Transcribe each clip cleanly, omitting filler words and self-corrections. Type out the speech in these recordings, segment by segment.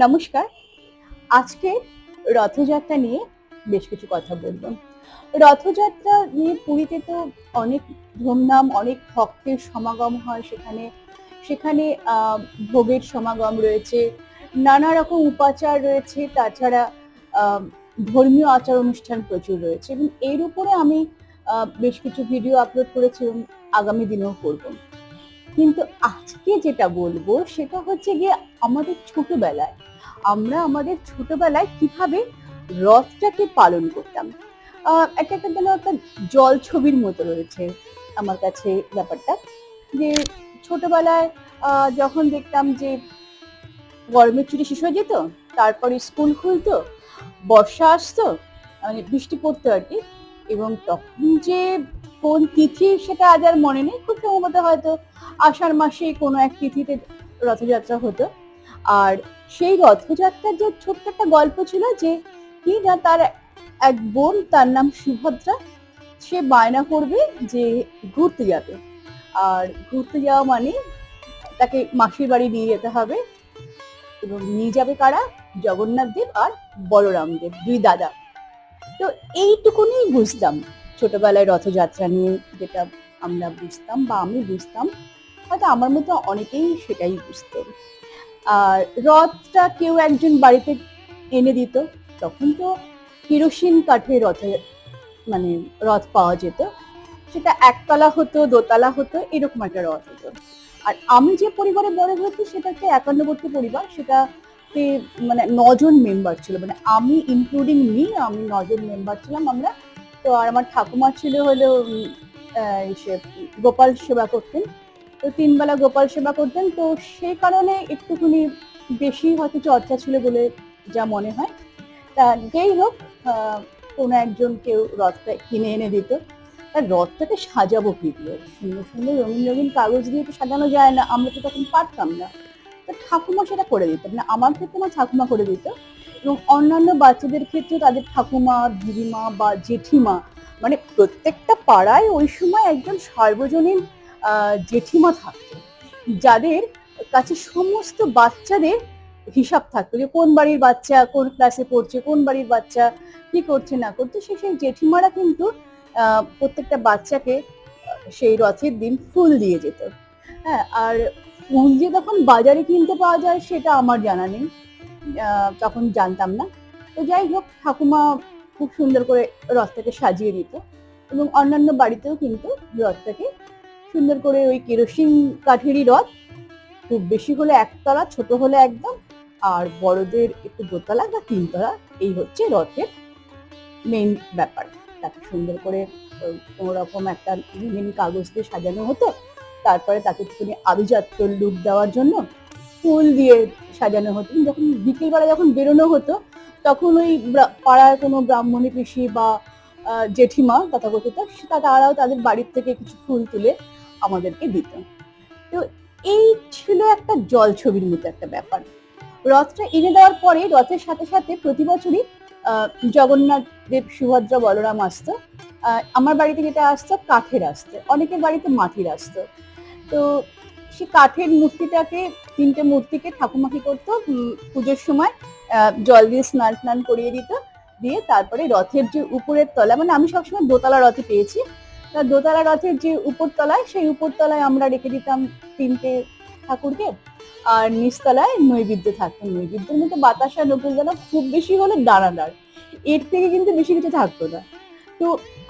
নমস্কার। আজকে রথযাত্রা নিয়ে বেশ কিছু কথা বলব। রথযাত্রা নিয়ে পুরীতে তো অনেক ধুমধাম, অনেক ভক্তের সমাগম হয় সেখানে। সেখানে ভোগের সমাগম রয়েছে, নানা রকম উপাচার রয়েছে, তাছাড়া আ ধর্মীয় আচার-অনুষ্ঠান প্রচুর রয়েছে এবং এর উপরে আমি বেশ কিছু ভিডিও আপলোড করেছি এবং আগামী দিনেও করব। কিন্তু আজকে যেটা বলবো সেটা হচ্ছে গিয়ে আমাদের ছোটবেলায়। আমরা আমাদের ছোটবেলায় কিভাবে রথটাকে পালন করতাম। একটা যেন একটা জলছবির মতো রয়েছে আমার কাছে ব্যাপারটা। যে ছোটবেলায় যখন দেখতাম যে গরমের ছুটি শেষ হয়ে যেত, তারপরে স্কুল খুলতো, বর্ষা আসতো, মানে বৃষ্টি পড়তো আরকি। এবং তখন যে কোন তিথি সেটা আজ আর মনে নেই। খুব সম্ভবত হয়তো আষাঢ় মাসে কোনো এক তিথিতে রথযাত্রা হতো। আর সেই রথযাত্রার যে ছোট্ট একটা গল্প ছিল যে কি না তার এক বোন, তার নাম সুভদ্রা। সে বায়না করবে যে ঘুরতে যাবে। আর ঘুরতে যাওয়া মানে তাকে মাসির বাড়ি নিয়ে যেতে হবে এবং নিয়ে যাবে কারা? জগন্নাথ দেব আর বলরাম দেব, দুই দাদা। তো এইটুকুনি বুঝতাম ছোটবেলায় রথযাত্রা নিয়ে, যেটা আমরা বুঝতাম বা আমি বুঝতাম। হয়তো আমার মতো অনেকেই সেটাই বুঝতো। আর রথটা কেউ একজন বাড়িতে এনে দিত। তখন তো কেরোসিন কাঠের মানে রথ পাওয়া যেত। সেটা একতলা হতো, দোতলা হতো, এরকম একটা রথ হতো। আর আমি যে পরিবারে বড় হয়েছি সেটা হচ্ছে একান্নবর্তী পরিবার। সেটাতে মানে ৯ জন মেম্বার ছিল। মানে আমি ইনক্লুডিং মি, আমি ৯ জন মেম্বার ছিলাম আমরা। তো আর আমার ঠাকুমা ছিল হলো সে গোপাল সেবা করতেন। তো ৩ বেলা গোপাল সেবা করতেন। তো সেই কারণে একটুখানি বেশি হয়তো চর্চা ছিল বলে যা মনে হয়। তা যেই হোক, কোনো একজন কেউ রথটা কিনে এনে দিত। আর রথটাকে সাজাবো কি দিয়ে? সুন্দর, সুন্দর রঙিন, রঙিন কাগজ দিয়ে তো সাজানো যায় না। আমরা তো তখন পারতাম না। তো ঠাকুমা সেটা করে দিত। মানে আমার ক্ষেত্রে আমার ঠাকুমা করে দিত এবং অন্যান্য বাচ্চাদের ক্ষেত্রে তাদের ঠাকুমা, দিদিমা বা জেঠিমা, মানে প্রত্যেকটা পাড়ায় ওই সময় একজন সার্বজনীন জেঠিমা থাকতো। যাদের কাছে সমস্ত বাচ্চাদের হিসাব থাকতো যে কোন বাড়ির বাচ্চা কোন ক্লাসে পড়ছে, কোন বাড়ির বাচ্চা কি করছে না করছে। সেই জেঠিমারা কিন্তু প্রত্যেকটা বাচ্চাকে সেই রথের দিন ফুল দিয়ে যেত। হ্যাঁ, আর ফুল যে তখন বাজারে কিনতে পাওয়া যায় সেটা আমার জানা নেই। তখন জানতাম না। তো যাই হোক, ঠাকুমা খুব সুন্দর করে রথটাকে সাজিয়ে দিত এবং অন্যান্য বাড়িতেও কিন্তু রথটাকে সুন্দর করে ওই কেরোসিন কাঠেরই রথ, খুব বেশি হলে একতলা, ছোট হলে একদম, আর বড়দের একটু দোতলা বা তিনতলা, এই হচ্ছে রথের মেইন ব্যাপার। তাকে সুন্দর করে কোনো রকম একটা রঙিন কাগজ দিয়ে সাজানো হতো। তারপরে তাকে একটুখানি আভিজাত্য লুক দেওয়ার জন্য ফুল দিয়ে সাজানো হতো। যখন বিকেলবেলা যখন বেরোনো হতো তখন ওই পাড়ার কোনো ব্রাহ্মণী পিসি বা জেঠিমা তথাকথিত, তারাও তাদের বাড়ির থেকে কিছু ফুল তুলে আমাদেরকে দিত। তো এই ছিল একটা জলছবির মতো একটা ব্যাপার। রথটা এনে দেওয়ার পরে রথের সাথে সাথে প্রতি বছরই জগন্নাথ দেব, সুভদ্রা, বলরাম আসতো। আমার বাড়িতে যেটা আসতো কাঠের আসতো, অনেকের বাড়িতে মাটির আসতো। তো সে কাঠের মূর্তিটাকে, ৩টে মূর্তিকে ঠাকুমা কি করতো, পুজোর সময় জল দিয়ে স্নান টান করিয়ে দিত। দিয়ে তারপরে রথের যে উপরের তলা, মানে আমি সবসময় দোতলা রথে পেয়েছি, দোতলা রথের যে উপর তলায়, সেই উপর তলায় আমরা রেখে দিতাম ৩টে ঠাকুরকে। আর নিচতলায় নৈবেদ্য থাকতো। নৈবেদ্যের মধ্যে বাতাসা, নকুলদানা, খুব বেশি হলে দানাদার, এর থেকে কিন্তু বেশি কিছু থাকতো না। তো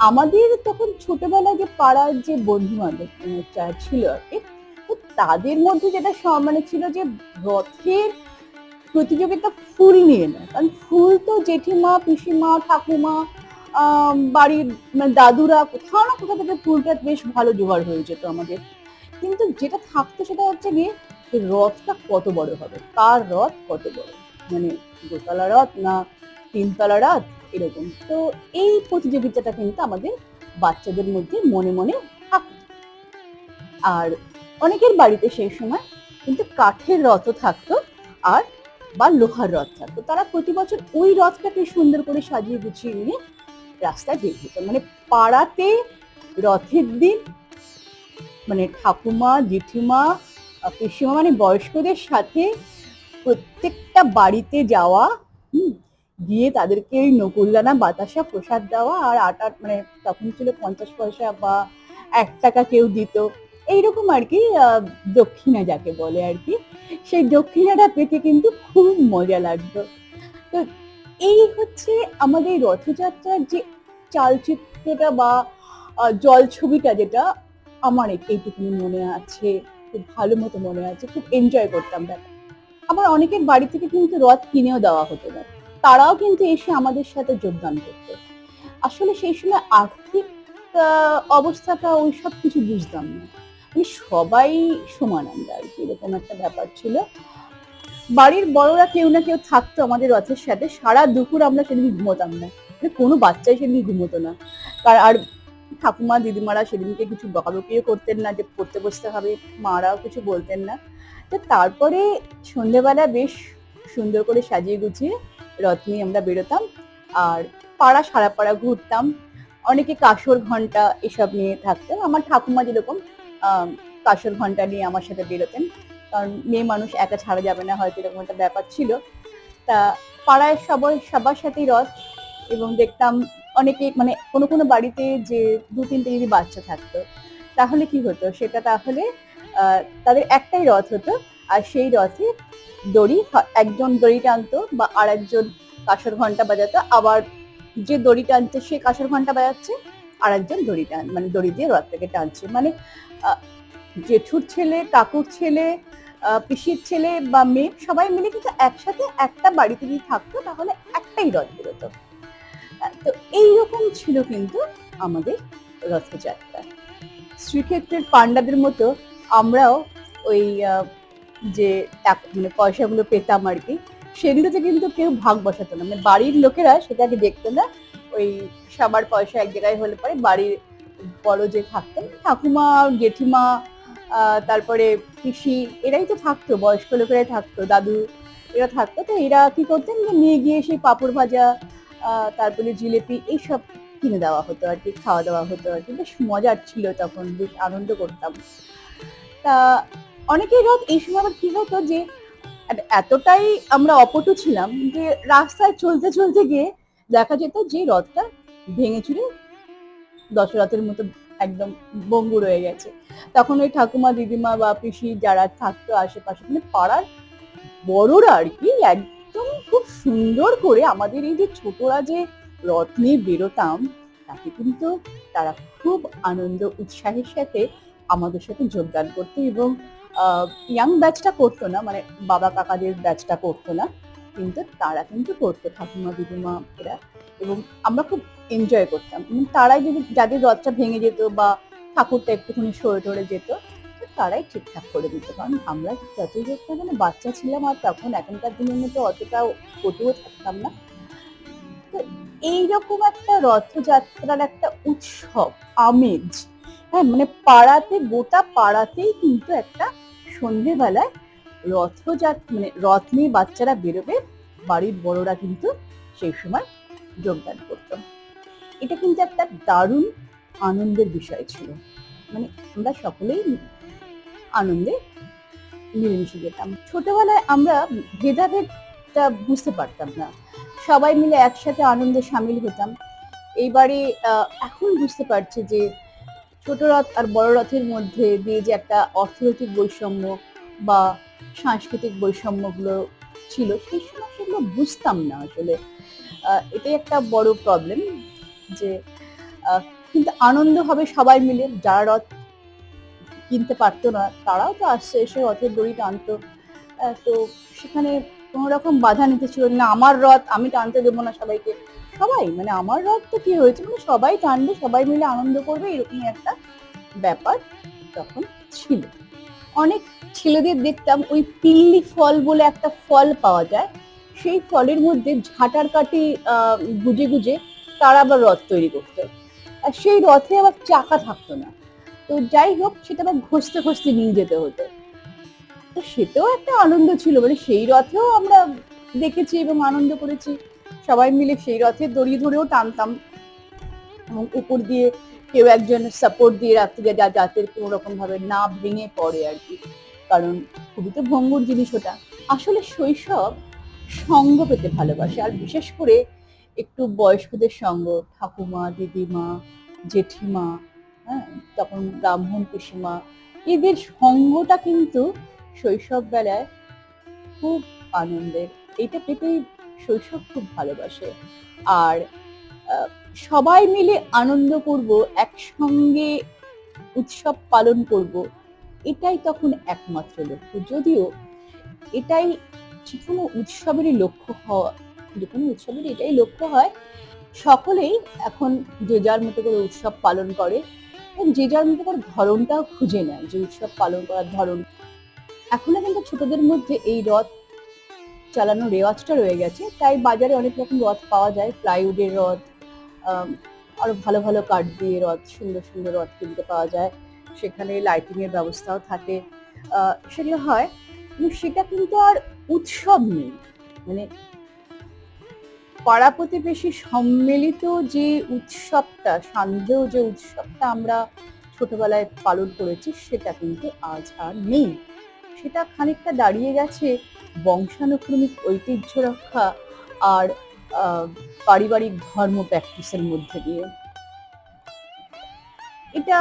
আমাদের তখন ছোটবেলায় যে পাড়ার যে বন্ধু বান্ধব ছিল আর কি, তো তাদের মধ্যে যেটা মানে ছিল যে রথের প্রতিযোগিতা ফুল নিয়ে নয়, কারণ ফুল তো জেঠিমা, পিসিমা, ঠাকুমা, বাড়ির মানে দাদুরা কোথাও না কোথাও থেকে ফুলটা বেশ ভালো জোগাড় হয়ে যেত আমাদের। কিন্তু যেটা থাকতো সেটা হচ্ছে গিয়ে রথটা কত বড় হবে, কার রথ কত বড়, মানে দোতলা রথ না তিনতলা রথ, এরকম। তো এই প্রতিযোগিতাটা কিন্তু আমাদের বাচ্চাদের মধ্যে মনে মনে থাকতো। আর অনেকের বাড়িতে সেই সময় কিন্তু কাঠের রথও থাকতো, আর বা লোহার রথ থাকতো। তারা প্রতি বছর ওই রথটাকে সুন্দর করে সাজিয়ে গুছিয়ে নিয়ে রাস্তায় বের হতো। মানে পাড়াতে রথের দিন মানে ঠাকুমা, জেঠিমা, পিসিমা, মানে বয়স্কদের সাথে প্রত্যেকটা বাড়িতে যাওয়া, হুম, গিয়ে তাদেরকে ওই নকুলদানা বাতাসা প্রসাদ দেওয়া, আর আটা মানে তখন ছিল 50 পয়সা বা 1 টাকা কেউ দিত, এইরকম আর কি, দক্ষিণা যাকে বলে আর কি, সেই দক্ষিণাটা পেতে কিন্তু খুব মজা লাগতো। তো এই হচ্ছে আমাদের রথযাত্রার যে চালচিত্রটা বা জলছবিটা, যেটা আমার এইটুকুনি মনে আছে, খুব ভালো মতো মনে আছে, খুব এনজয় করতাম ব্যাপারটা। আবার অনেকের বাড়ি থেকে কিন্তু রথ কিনেও দেওয়া হতো না, তারাও কিন্তু এসে আমাদের সাথে যোগদান করতো। আসলে সেই সময় আর্থিক অবস্থাটা ওইসব কিছু বুঝতাম না, মানে সবাই সমান আমরা আর কি, এরকম একটা ব্যাপার ছিল। বাড়ির বড়রা কেউ না কেউ থাকতো আমাদের রথের সাথে, সারা দুপুর আমরা সেদিন ঘুমোতাম না, মানে কোনো বাচ্চাই সেদিন ঘুমোতো না। আর ঠাকুমা দিদিমারা সেদিনকে কিছু বকাবকিও করতেন না যে পড়তে বসতে হবে, মারাও কিছু বলতেন না। তো তারপরে সন্ধেবেলা বেশ সুন্দর করে সাজিয়ে গুছিয়ে রথ নিয়ে আমরা বেরোতাম, আর পাড়া সারা পাড়া ঘুরতাম। অনেকে কাসর ঘন্টা এসব নিয়ে থাকতেন, আমার ঠাকুমা যেরকম কাসর ঘন্টা নিয়ে আমার সাথে বেরোতেন, কারণ মেয়ে মানুষ একা ছাড়া যাবে না হয়তো, এরকম একটা ব্যাপার ছিল। তা পাড়ায় সবার সাথেই রথ, এবং দেখতাম অনেকে মানে কোনো কোনো বাড়িতে যে 2-3টে যদি বাচ্চা থাকতো, তাহলে কি হতো সেটা, তাহলে তাদের একটাই রথ হতো, আর সেই রথে দড়ি, একজন দড়ি টানতো বা আর একজন কাঁসর ঘন্টা বাজাতো, আবার যে দড়ি টানছে সে কাঁসর ঘন্টা বাজাচ্ছে, আর একজন মানে দড়ি দিয়ে রথটাকে টানছে, মানে জেঠুর ছেলে, কাকুর ছেলে, পিসির ছেলে বা মেয়ে সবাই মিলে কিন্তু একসাথে একটা বাড়িতে যদি থাকতো তাহলে একটাই রথ বেরোতো। তো এইরকম ছিল কিন্তু আমাদের রথযাত্রা। শ্রীক্ষেত্রের পান্ডাদের মতো আমরাও ওই যে মানে পয়সাগুলো পেতাম আর কি, সেগুলোতে কিন্তু কেউ ভাগ বসাতো না, মানে বাড়ির লোকেরা সেটাকে দেখতো না। ওই সবার পয়সা এক জায়গায় হলে পরে বাড়ির বড় যে থাকতেন ঠাকুমা, জেঠিমা, তারপরে পিসি, এরাই তো থাকতো, বয়স্ক লোকেরাই থাকতো, দাদু এরা থাকতো। তো এরা কি করতেন যে নিয়ে গিয়ে সেই পাঁপড় ভাজা, তারপরে জিলেপি এইসব কিনে দেওয়া হতো আর কি, খাওয়া দাওয়া হতো আর কি, বেশ মজার ছিল, তখন বেশ আনন্দ করতাম। তা অনেকের রথ এই সময় আবার কি হতো যে এতটাই আমরা অপটু ছিলাম যে রাস্তায় চলতে চলতে গিয়ে দেখা যেত যে রথটা ভেঙে চুরে দশরথের মতো একদম ভঙ্গুর হয়ে গেছে। তখন ওই ঠাকুমা, দিদিমা বা পিসি যারা থাকতো আশেপাশে, মানে পাড়ার বড়রা আর কি, একদম খুব সুন্দর করে আমাদের এই যে ছোটরা যে রথ নিয়ে বেরোতাম, তাতে কিন্তু তারা খুব আনন্দ উৎসাহের সাথে আমাদের সাথে যোগদান করতো, এবং ইয়াং ব্যাচটা করতো না, মানে বাবা কাকাদের ব্যাচটা করতো না, কিন্তু তারা কিন্তু করতো, ঠাকুমা দিদিমা এরা, এবং আমরা খুব এনজয় করতাম। তারাই যদি যাদের রথটা ভেঙে যেত বা ঠাকুরটা একটুখানি সরে টরে যেত, তারাই ঠিকঠাক করে দিত, কারণ আমরা যতটা মানে বাচ্চা ছিলাম, আর তখন এখনকার দিনের মতো অতটাও পটুও থাকতাম না। তো এইরকম একটা রথযাত্রার একটা উৎসব আমেজ, হ্যাঁ, মানে পাড়াতে, গোটা পাড়াতেই কিন্তু একটা সন্ধেবেলায় রথযাত্রা, মানে রথ নিয়ে বাচ্চারা বেরোবে, বাড়ির বড়রা কিন্তু সেই সময় যোগদান করতো। এটা কিন্তু একটা দারুণ আনন্দের বিষয় ছিল, মানে আমরা সকলেই আনন্দে মিলেমিশে যেতাম। ছোটবেলায় আমরা ভেদাভেদটা বুঝতে পারতাম না, সবাই মিলে একসাথে আনন্দে সামিল হতাম। এইবারে এখন বুঝতে পারছি যে ছোট রথ আর বড় রথের মধ্যে দিয়ে যে একটা অর্থনৈতিক বৈষম্য বা সাংস্কৃতিক বৈষম্যগুলো ছিল, সেই সময় সেগুলো বুঝতাম না আসলে। এটাই একটা বড় প্রবলেম, যে কিন্তু আনন্দ হবে সবাই মিলে, যারা রথ কিনতে পারতো না তারাও তো আসছে, এসে রথের দড়ি টানতো। তো সেখানে কোনো রকম বাধা নিতে ছিল না, আমার রথ আমি টানতে দেবো না সবাইকে, সবাই মানে আমার রথ তো কি হয়েছে, মানে সবাই টানবে, সবাই মিলে আনন্দ করবে, এরকমই একটা ব্যাপার তখন ছিল। অনেক ছেলেদের দেখতাম ওই পিল্লি ফল বলে একটা ফল পাওয়া যায়, সেই ফলের মধ্যে ঝাঁটার কাঠি গুজে গুজে তারা আবার রথ তৈরি করতো, আর সেই রথে আবার চাকা থাকতো না। তো যাই হোক, সেটা আবার ঘষতে ঘষতে নিয়ে যেতে হতো। তো সেটাও একটা আনন্দ ছিল, মানে সেই রথেও আমরা দেখেছি এবং আনন্দ করেছি, সবাই মিলে সেই রথের দড়ি ধরেও টানতাম, এবং উপর দিয়ে কেউ একজন সাপোর্ট দিয়ে রাখতে, যাতে কোনো রকম ভাবে না ভেঙে পড়ে আর কি, কারণ খুবই তো ভঙ্গুর জিনিস ওটা। আসলে শৈশব সঙ্গ পেতে ভালোবাসে, আর বিশেষ করে একটু বয়স্কদের সঙ্গ, ঠাকুমা, দিদিমা, জেঠিমা, হ্যাঁ, তখন ব্রাহ্মণ পিসিমা, এদের সঙ্গটা কিন্তু শৈশব বেলায় খুব আনন্দের। এটা পেতেই শৈশব খুব ভালোবাসে। আর আহ, সবাই মিলে আনন্দ করব, একসঙ্গে উৎসব পালন করব, এটাই তখন একমাত্র লক্ষ্য। যদিও এটাই যে কোনো উৎসবেরই লক্ষ্য হওয়া, যে কোনো উৎসবের এটাই লক্ষ্য হয়, সকলেই এখন যে যার মতো করে উৎসব পালন করে এবং যে যার মতো করে ধরনটাও খুঁজে নেয় যে উৎসব পালন করার ধরন। এখনো কিন্তু ছোটদের মধ্যে এই রথ চালানোর রেওয়াজটা রয়ে গেছে, তাই বাজারে অনেক রকম রথ পাওয়া যায়, প্লাইউডের রথ, আরো ভালো ভালো কাঠ দিয়ে রথ, সুন্দর সুন্দর রথ কিনতে পাওয়া যায়, সেখানে লাইটিং এর ব্যবস্থাও থাকে, সেগুলো হয়। কিন্তু সেটা কিন্তু আর উৎসব নেই, মানে পাড়া প্রতিবেশী সম্মিলিত যে উৎসবটা, সান্ধ্যেয় যে উৎসবটা আমরা ছোটবেলায় পালন করেছি, সেটা কিন্তু আজ আর নেই। সেটা খানিকটা দাঁড়িয়ে গেছে বংশানুক্রমিক ঐতিহ্য রক্ষা আর আহ, পারিবারিক ধর্ম প্র্যাকটিসের মধ্যে দিয়ে। এটা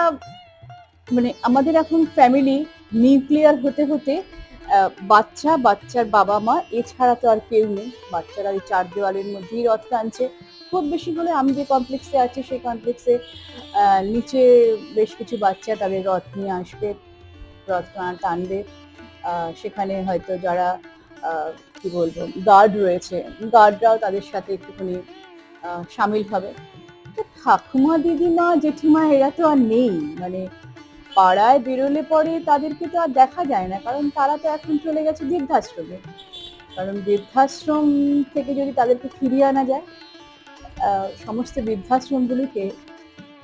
মানে আমাদের এখন ফ্যামিলি নিউক্লিয়ার হতে হতে বাচ্চা, বাচ্চার বাবা মা, এছাড়া তো আর কেউ নেই। বাচ্চারা ওই চার দেওয়ালের মধ্যেই রথ টানছে। খুব বেশি হলে আমি যে কমপ্লেক্সে আছি সেই কমপ্লেক্সে নিচে বেশ কিছু বাচ্চা তাদের রথ নিয়ে আসবে, রথ টানবে। সেখানে হয়তো যারা কি বলবো গার্ড রয়েছে, গার্ডরাও তাদের সাথে একটুখানি সামিল হবে। তো ঠাকুমা, দিদিমা, জেঠিমা এরা তো আর নেই, মানে পাড়ায় বেরোলে পরে তাদেরকে তো আর দেখা যায় না, কারণ তারা তো এখন চলে গেছে বৃদ্ধাশ্রমে। কারণ বৃদ্ধাশ্রম থেকে যদি তাদেরকে ফিরিয়ে আনা যায়, সমস্ত বৃদ্ধাশ্রমগুলিকে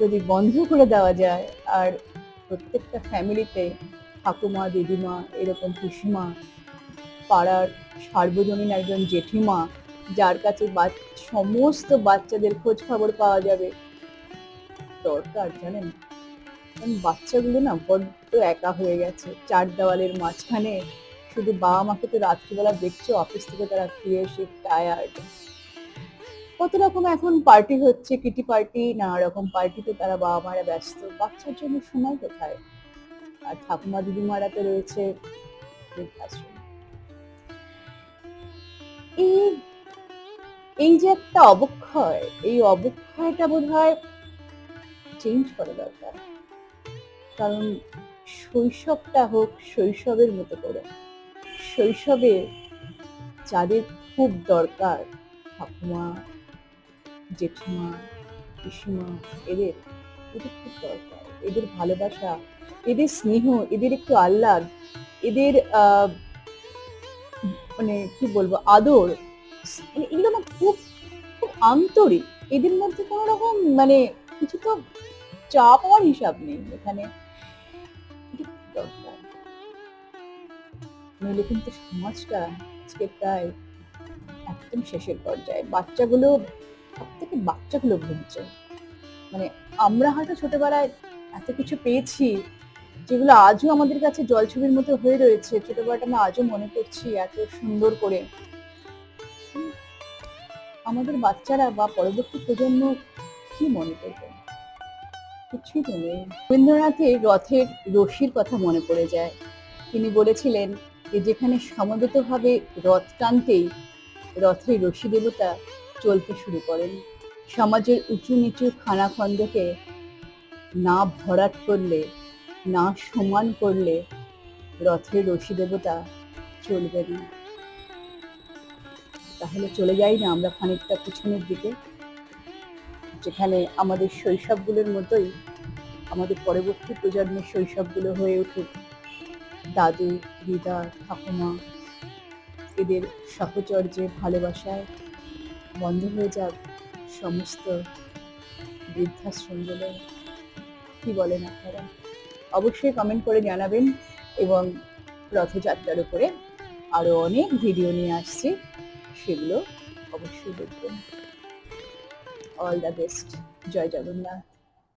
যদি বন্ধ করে দেওয়া যায়, আর প্রত্যেকটা ফ্যামিলিতে ঠাকুমা, দিদিমা, এরকম পিসিমা, পাড়ার সার্বজনীন একজন জেঠিমা, যার কাছে সমস্ত বাচ্চাদের খোঁজ খবর পাওয়া যাবে, দরকার জানেন। কারণ বাচ্চাগুলো না বড্ড একা হয়ে গেছে চার দেওয়ালের মাঝখানে। শুধু বাবা মাকে তো রাত্রিবেলা দেখছো, অফিস থেকে তারা ফিরে এসে টায়ার্ড। কত রকম এখন পার্টি হচ্ছে, কিটি পার্টি, নানা রকম পার্টিতে তারা বাবা মারা ব্যস্ত, বাচ্চার জন্য সময় কোথায়। আর ঠাকুমা দিদিমারা তো রয়েছে বৃদ্ধাশ্রমে। এই এই যে একটা অবক্ষয়, এই অবক্ষয়টা বোধ হয় চেঞ্জ করা দরকার। কারণ শৈশবটা হোক শৈশবের মতো করে, শৈশবে যাদের খুব দরকার, ঠাকুমা, জেঠিমা, পিসিমা, এদের এদের খুব দরকার, এদের ভালোবাসা, এদের স্নেহ, এদের একটু আহ্লাদ, এদের মানে কি বলবো আদর, মানে এগুলো না খুব খুব আন্তরিক। এদের মধ্যে কোনো রকম মানে কিছু তো চা পাওয়ার হিসাব নেই এখানে। দরকার, নইলে কিন্তু সমাজটা আজকে প্রায় একদম শেষের পর্যায়ে। বাচ্চাগুলো, সব থেকে বাচ্চাগুলো ভুগছে। মানে আমরা হয়তো ছোটবেলায় এত কিছু পেয়েছি যেগুলো আজও আমাদের কাছে জলছবির মতো হয়ে রয়েছে, ছোটবেলাটা আমি আজও মনে করছি এত সুন্দর করে। আমাদের বাচ্চারা বা পরবর্তী প্রজন্ম কি মনে করবে? কিছুই তো নেই। রবীন্দ্রনাথের রথের রশির কথা মনে পড়ে যায়। তিনি বলেছিলেন যে যেখানে সমবেতভাবে রথ টানতেই রথের রশি দেবতা চলতে শুরু করেন। সমাজের উঁচু নিচু খানাখন্দকে না ভরাট করলে, না সমান করলে রথের রশি দেবতা চলবে না। তাহলে চলে যাই না আমরা খানিকটা পিছনের দিকে, যেখানে আমাদের শৈশবগুলোর মতোই আমাদের পরবর্তী প্রজন্মের শৈশবগুলো হয়ে উঠুক দাদু, দিদা, ঠাকুমা, এদের সাহচর্যে, ভালোবাসায়। বন্ধ হয়ে যাক সমস্ত বৃদ্ধাশ্রমগুলো। কি বলেন আপনারা? অবশ্যই কমেন্ট করে জানাবেন। এবং রথযাত্রার উপরে আরো অনেক ভিডিও নিয়ে আসছি, সেগুলো অবশ্যই দেখবেন। All the best. জয় জগন্নাথ।